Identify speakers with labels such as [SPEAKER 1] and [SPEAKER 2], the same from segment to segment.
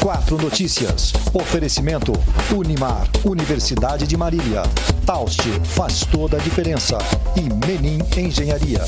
[SPEAKER 1] 4 Notícias. Oferecimento Unimar, Universidade de Marília. Taust faz toda a diferença. E Menin Engenharia.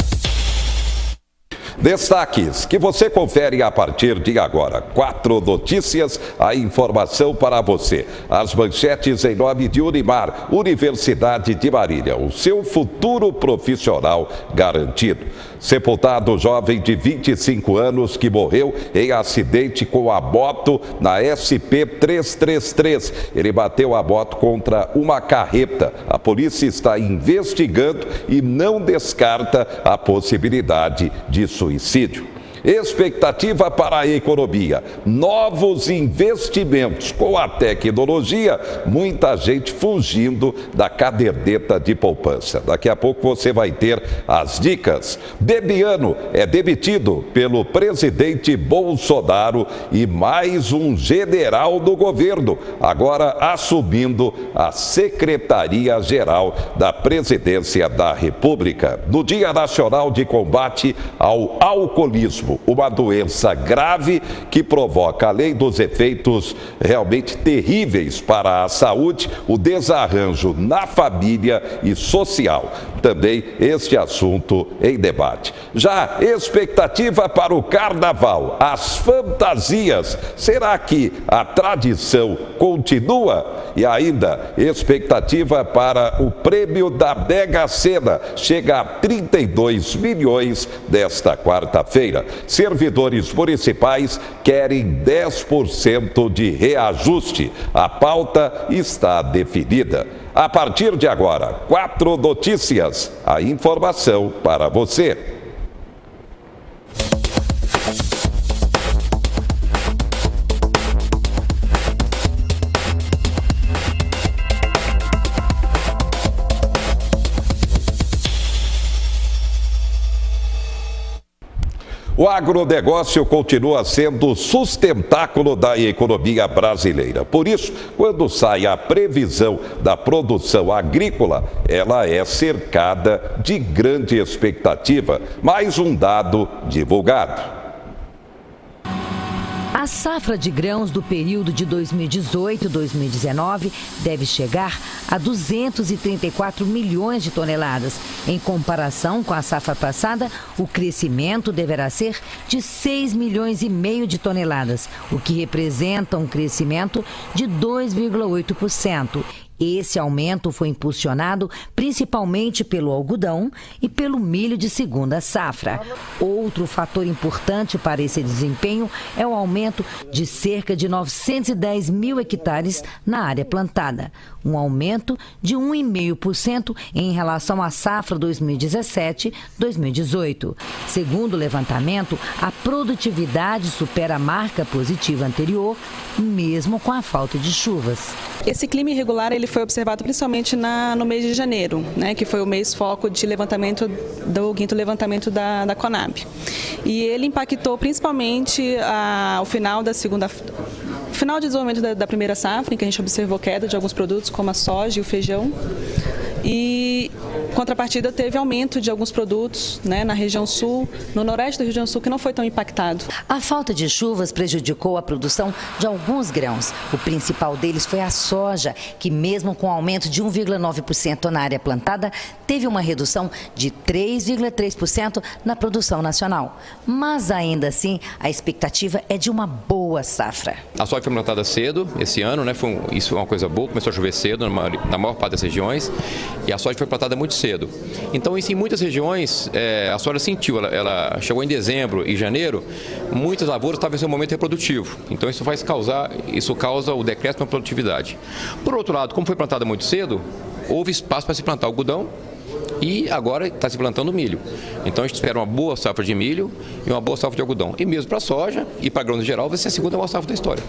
[SPEAKER 2] Destaques que você confere a partir de agora. 4 Notícias, a informação para você. As manchetes em nome de Unimar, Universidade de Marília. O seu futuro profissional garantido. Sepultado jovem de 25 anos que morreu em acidente com a moto na SP-333. Ele bateu a moto contra uma carreta. A polícia está investigando e não descarta a possibilidade de suicídio. Expectativa para a economia, novos investimentos com a tecnologia, muita gente fugindo da caderneta de poupança. Daqui a pouco você vai ter as dicas. Bebiano é demitido pelo presidente Bolsonaro e mais um general do governo, agora assumindo a Secretaria-Geral da Presidência da República. No Dia Nacional de Combate ao Alcoolismo, uma doença grave que provoca, além dos efeitos realmente terríveis para a saúde, o desarranjo na família e social. Também este assunto em debate. Já expectativa para o carnaval, as fantasias. Será que a tradição continua? E ainda, expectativa para o prêmio da Mega Sena. Chega a 32 milhões desta quarta-feira. Servidores municipais querem 10% de reajuste. A pauta está definida. A partir de agora, 4 Notícias. A informação para você. O agronegócio continua sendo o sustentáculo da economia brasileira. Por isso, quando sai a previsão da produção agrícola, ela é cercada de grande expectativa. Mais um dado divulgado.
[SPEAKER 3] A safra de grãos do período de 2018-2019 deve chegar a 234 milhões de toneladas. Em comparação com a safra passada, o crescimento deverá ser de 6 milhões e meio de toneladas, o que representa um crescimento de 2,8%. Esse aumento foi impulsionado principalmente pelo algodão e pelo milho de segunda safra. Outro fator importante para esse desempenho é o aumento de cerca de 910 mil hectares na área plantada, um aumento de 1,5% em relação à safra 2017-2018. Segundo o levantamento, a produtividade supera a marca positiva anterior, mesmo com a falta de chuvas.
[SPEAKER 4] Esse clima irregular ele foi observado principalmente no mês de janeiro, né, que foi o mês foco de levantamento do 5º levantamento da Conab. E ele impactou principalmente o final de desenvolvimento da primeira safra, em que a gente observou queda de alguns produtos como a soja e o feijão. E, em contrapartida, teve aumento de alguns produtos, né, na região sul, no noroeste da região sul, que não foi tão impactado.
[SPEAKER 3] A falta de chuvas prejudicou a produção de alguns grãos. O principal deles foi a soja, que mesmo com aumento de 1,9% na área plantada, teve uma redução de 3,3% na produção nacional. Mas, ainda assim, a expectativa é de uma boa safra.
[SPEAKER 5] A soja foi plantada cedo esse ano, né? Isso foi uma coisa boa, começou a chover cedo na maior parte das regiões. E a soja foi plantada muito cedo. Então, em muitas regiões, a soja sentiu, ela chegou em dezembro e janeiro, muitas lavouras estavam em seu momento reprodutivo. Então, isso causa o decréscimo na produtividade. Por outro lado, como foi plantada muito cedo, houve espaço para se plantar algodão e agora está se plantando milho. Então, a gente espera uma boa safra de milho e uma boa safra de algodão. E mesmo para a soja e para grãos em geral, vai ser a segunda maior safra da história.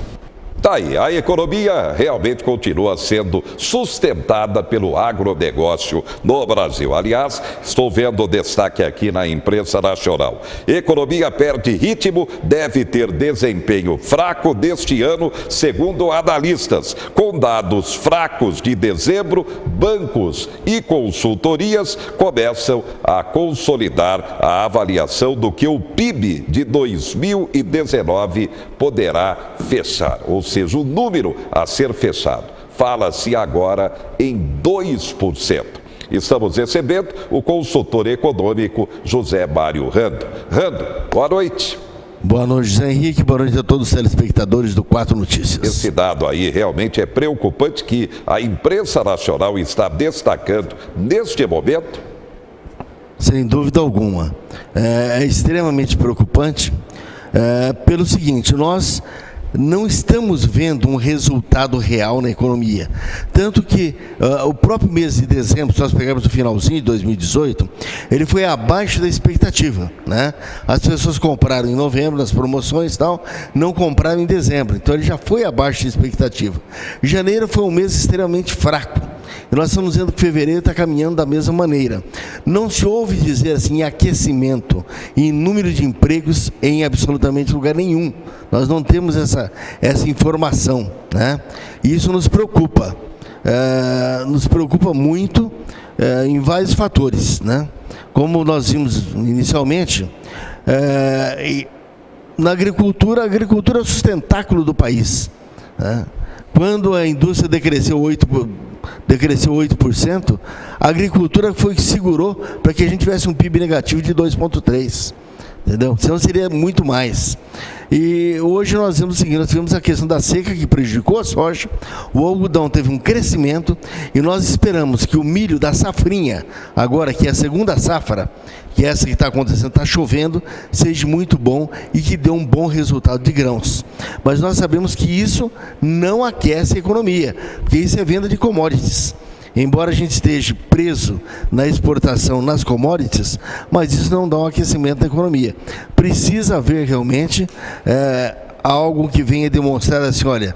[SPEAKER 2] Tá aí, a economia realmente continua sendo sustentada pelo agronegócio no Brasil. Aliás, estou vendo o destaque aqui na imprensa nacional. Economia perde ritmo, deve ter desempenho fraco deste ano, segundo analistas. Com dados fracos de dezembro, bancos e consultorias começam a consolidar a avaliação do que o PIB de 2019 poderá fechar, ou seja, o número a ser fechado. Fala-se agora em 2%. Estamos recebendo o consultor econômico José Mário Rando. Rando, boa noite.
[SPEAKER 6] Boa noite, José Henrique. Boa noite a todos os telespectadores do 4 Notícias.
[SPEAKER 2] Esse dado aí realmente é preocupante, que a imprensa nacional está destacando neste momento?
[SPEAKER 6] Sem dúvida alguma. É extremamente preocupante pelo seguinte: nós não estamos vendo um resultado real na economia. Tanto que o próprio mês de dezembro, se nós pegarmos o finalzinho de 2018, ele foi abaixo da expectativa, né? As pessoas compraram em novembro, nas promoções e tal, não compraram em dezembro. Então ele já foi abaixo da expectativa. Janeiro foi um mês extremamente fraco. E nós estamos vendo que fevereiro está caminhando da mesma maneira. Não se ouve dizer assim em aquecimento, em número de empregos em absolutamente lugar nenhum. Nós não temos essa informação, né? E isso nos preocupa. Nos preocupa muito em vários fatores, né? Como nós vimos inicialmente, na agricultura, a agricultura é o sustentáculo do país, né? Quando a indústria decresceu 8%, a agricultura foi que segurou para que a gente tivesse um PIB negativo de 2,3%. Entendeu? Senão seria muito mais. E hoje nós vemos o seguinte: nós tivemos a questão da seca, que prejudicou a soja, o algodão teve um crescimento, e nós esperamos que o milho da safrinha, agora que é a segunda safra, que é essa que está acontecendo, está chovendo, seja muito bom e que dê um bom resultado de grãos. Mas nós sabemos que isso não aquece a economia, porque isso é venda de commodities. Embora a gente esteja preso na exportação, nas commodities, mas isso não dá um aquecimento da economia. Precisa haver realmente algo que venha demonstrar assim: olha,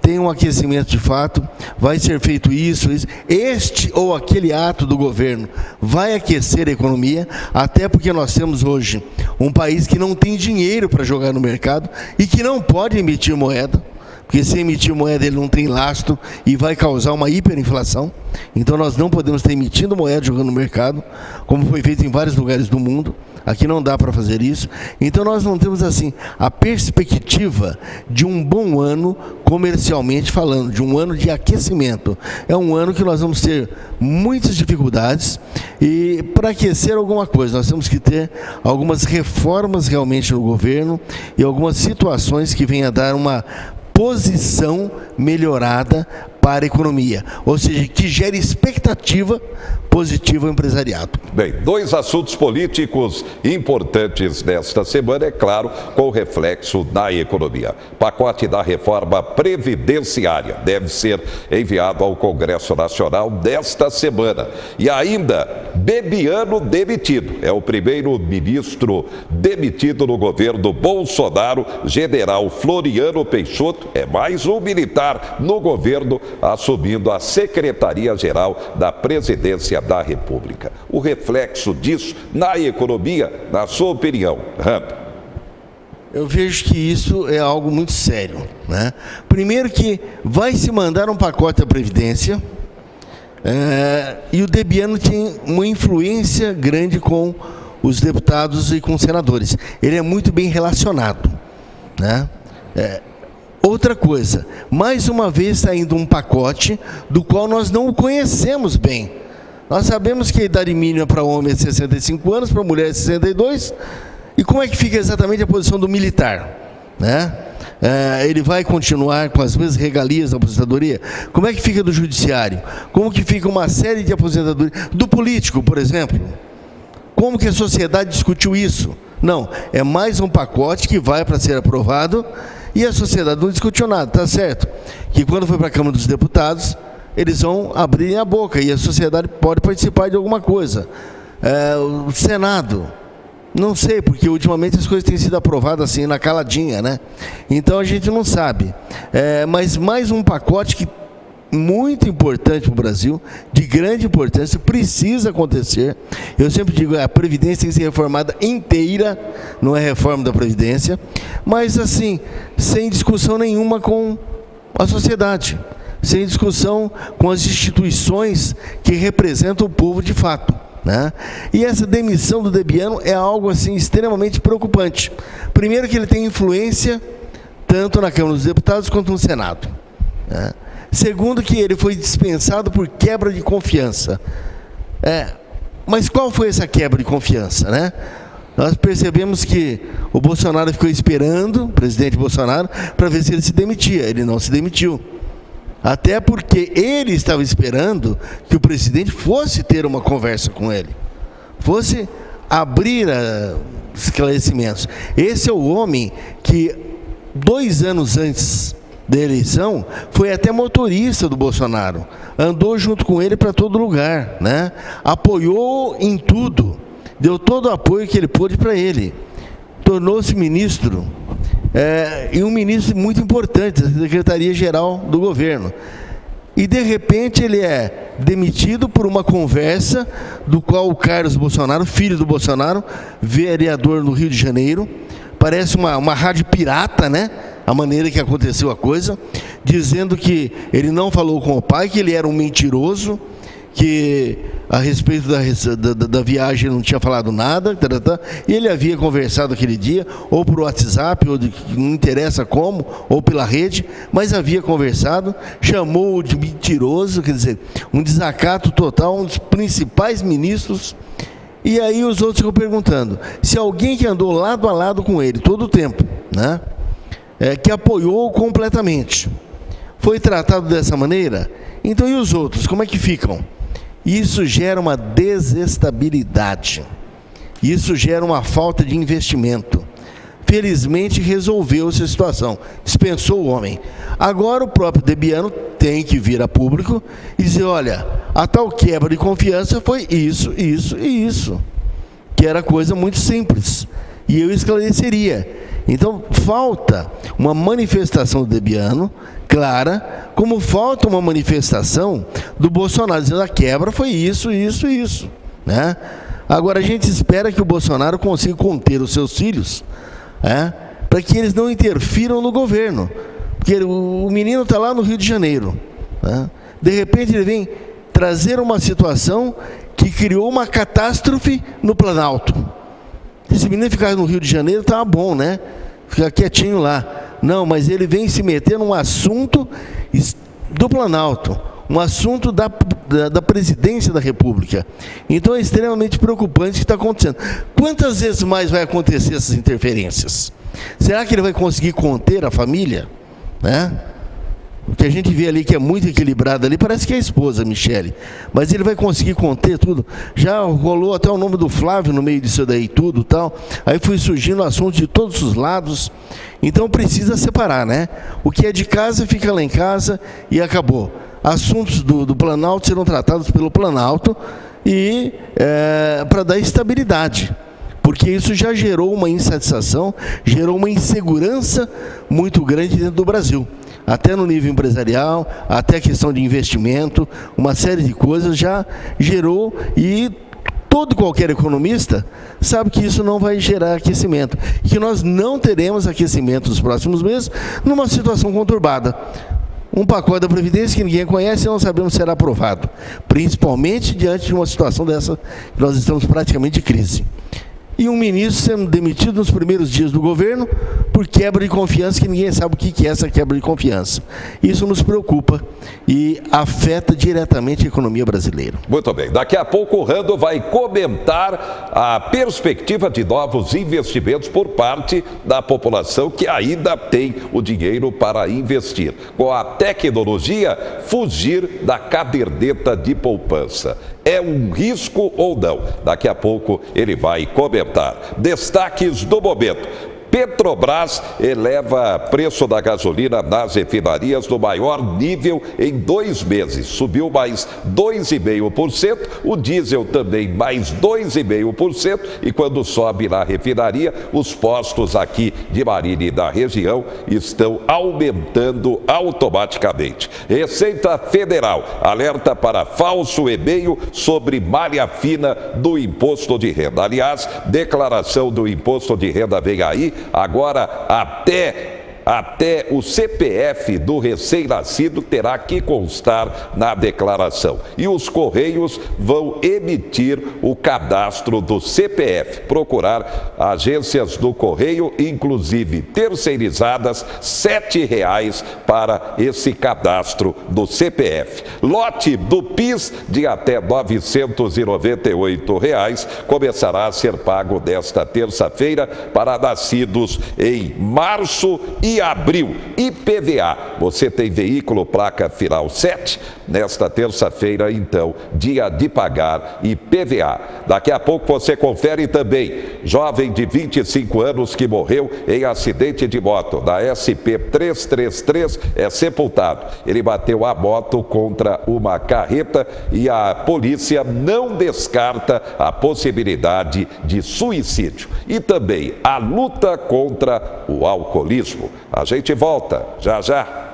[SPEAKER 6] tem um aquecimento de fato, vai ser feito isso, este ou aquele ato do governo vai aquecer a economia, até porque nós temos hoje um país que não tem dinheiro para jogar no mercado e que não pode emitir moeda. Porque se emitir moeda ele não tem lastro e vai causar uma hiperinflação. Então nós não podemos estar emitindo moeda jogando no mercado, como foi feito em vários lugares do mundo. Aqui não dá para fazer isso. Então nós não temos assim a perspectiva de um bom ano comercialmente falando, de um ano de aquecimento. É um ano que nós vamos ter muitas dificuldades, e para aquecer alguma coisa nós temos que ter algumas reformas realmente no governo e algumas situações que venham a dar uma posição melhorada para a economia, ou seja, que gere expectativa positiva ao empresariado.
[SPEAKER 2] Bem, dois assuntos políticos importantes desta semana, é claro, com reflexo na economia. Pacote da reforma previdenciária deve ser enviado ao Congresso Nacional desta semana. E ainda, Bebiano demitido. É o primeiro-ministro demitido no governo Bolsonaro. General Floriano Peixoto é mais um militar no governo, assumindo a Secretaria-Geral da Presidência da República. O reflexo disso na economia, na sua opinião, Rando?
[SPEAKER 6] Eu vejo que isso é algo muito sério, né? Primeiro que vai se mandar um pacote da Previdência, e o Bebiano tem uma influência grande com os deputados e com os senadores. Ele é muito bem relacionado, né? Outra coisa, mais uma vez está indo um pacote do qual nós não o conhecemos bem. Nós sabemos que a idade mínima para homem é 65 anos, para mulher é 62. E como é que fica exatamente a posição do militar, né? Ele vai continuar com as mesmas regalias da aposentadoria? Como é que fica do judiciário? Como que fica uma série de aposentadorias? Do político, por exemplo? Como que a sociedade discutiu isso? Não, é mais um pacote que vai para ser aprovado e a sociedade não discutiu nada, tá certo? Que quando for para a Câmara dos Deputados, eles vão abrir a boca e a sociedade pode participar de alguma coisa. O Senado Não sei, porque ultimamente as coisas têm sido aprovadas assim, na caladinha, né? Então a gente não sabe. Mas mais um pacote que muito importante para o Brasil, de grande importância, precisa acontecer. Eu sempre digo, a Previdência tem que ser reformada inteira, não é reforma da Previdência, mas assim, sem discussão nenhuma com a sociedade, sem discussão com as instituições que representam o povo de fato, né? E essa demissão do Debiano é algo assim extremamente preocupante. Primeiro que ele tem influência tanto na Câmara dos Deputados quanto no Senado, né? Segundo que ele foi dispensado por quebra de confiança. Mas qual foi essa quebra de confiança, né? Nós percebemos que o Bolsonaro ficou esperando, o presidente Bolsonaro, para ver se ele se demitia. Ele não se demitiu. Até porque ele estava esperando que o presidente fosse ter uma conversa com ele, fosse abrir esclarecimentos. Esse é o homem que, 2 anos antes da eleição, foi até motorista do Bolsonaro, andou junto com ele para todo lugar, né? Apoiou em tudo, deu todo o apoio que ele pôde para ele, tornou-se ministro, e um ministro muito importante da Secretaria-Geral do Governo. E de repente ele é demitido por uma conversa do qual o Carlos Bolsonaro, filho do Bolsonaro, vereador no Rio de Janeiro, parece uma rádio pirata, né? A maneira que aconteceu a coisa, dizendo que ele não falou com o pai, que ele era um mentiroso, que a respeito da viagem ele não tinha falado nada, e ele havia conversado aquele dia, ou por WhatsApp, ou não interessa como, ou pela rede, mas havia conversado, chamou-o de mentiroso, quer dizer, um desacato total, um dos principais ministros. E aí os outros ficam perguntando, se alguém que andou lado a lado com ele todo o tempo, né? Que apoiou completamente, foi tratado dessa maneira, então e os outros, como é que ficam? Isso gera uma desestabilidade, isso gera uma falta de investimento. Felizmente resolveu-se a situação, dispensou o homem. Agora o próprio Debiano tem que vir a público e dizer, olha, a tal quebra de confiança foi isso, isso e isso, que era coisa muito simples, e eu esclareceria. Então, falta uma manifestação do Debiano, clara, como falta uma manifestação do Bolsonaro, dizendo a quebra foi isso, isso e isso, né? Agora, a gente espera que o Bolsonaro consiga conter os seus filhos, para que eles não interfiram no governo. Porque o menino está lá no Rio de Janeiro, né? De repente ele vem trazer uma situação que criou uma catástrofe no Planalto. Esse menino ficar no Rio de Janeiro estava bom, né? Ficar quietinho lá. Não, mas ele vem se meter num assunto do Planalto, um assunto da presidência da República. Então é extremamente preocupante o que está acontecendo. Quantas vezes mais vai acontecer essas interferências? Será que ele vai conseguir conter a família? Né? O que a gente vê ali que é muito equilibrado ali, parece que é a esposa, Michele. Mas ele vai conseguir conter tudo. Já rolou até o nome do Flávio no meio disso daí tudo tal. Aí foi surgindo assuntos de todos os lados. Então precisa separar, né? O que é de casa fica lá em casa e acabou. Assuntos do Planalto serão tratados pelo Planalto e para dar estabilidade. Porque isso já gerou uma insatisfação, gerou uma insegurança muito grande dentro do Brasil. Até no nível empresarial, até a questão de investimento, uma série de coisas já gerou, e qualquer economista sabe que isso não vai gerar aquecimento, que nós não teremos aquecimento nos próximos meses numa situação conturbada. Um pacote da Previdência que ninguém conhece e não sabemos se será aprovado, principalmente diante de uma situação dessa que nós estamos praticamente de crise. E um ministro sendo demitido nos primeiros dias do governo por quebra de confiança, que ninguém sabe o que é essa quebra de confiança. Isso nos preocupa e afeta diretamente a economia brasileira.
[SPEAKER 2] Muito bem. Daqui a pouco o Rando vai comentar a perspectiva de novos investimentos por parte da população que ainda tem o dinheiro para investir. Com a tecnologia, fugir da caderneta de poupança. É um risco ou não? Daqui a pouco ele vai comentar. Destaques do momento. Petrobras eleva preço da gasolina nas refinarias no maior nível em 2 meses. Subiu mais 2,5%, o diesel também mais 2,5%, e quando sobe na refinaria, os postos aqui de Marília e da região estão aumentando automaticamente. Receita Federal alerta para falso e-mail sobre malha fina do imposto de renda. Aliás, declaração do imposto de renda vem aí. Agora, até o CPF do recém-nascido terá que constar na declaração. E os Correios vão emitir o cadastro do CPF. Procurar agências do Correio, inclusive terceirizadas, R$ 7,00 para esse cadastro do CPF. Lote do PIS de até R$ 998 começará a ser pago desta terça-feira para nascidos em março e abril. IPVA, você tem veículo placa final 7? Nesta terça-feira, então, dia de pagar IPVA. Daqui a pouco você confere também. Jovem de 25 anos que morreu em acidente de moto da SP 333 é sepultado. Ele bateu a moto contra uma carreta e a polícia não descarta a possibilidade de suicídio. E também a luta contra o alcoolismo. A gente volta já já.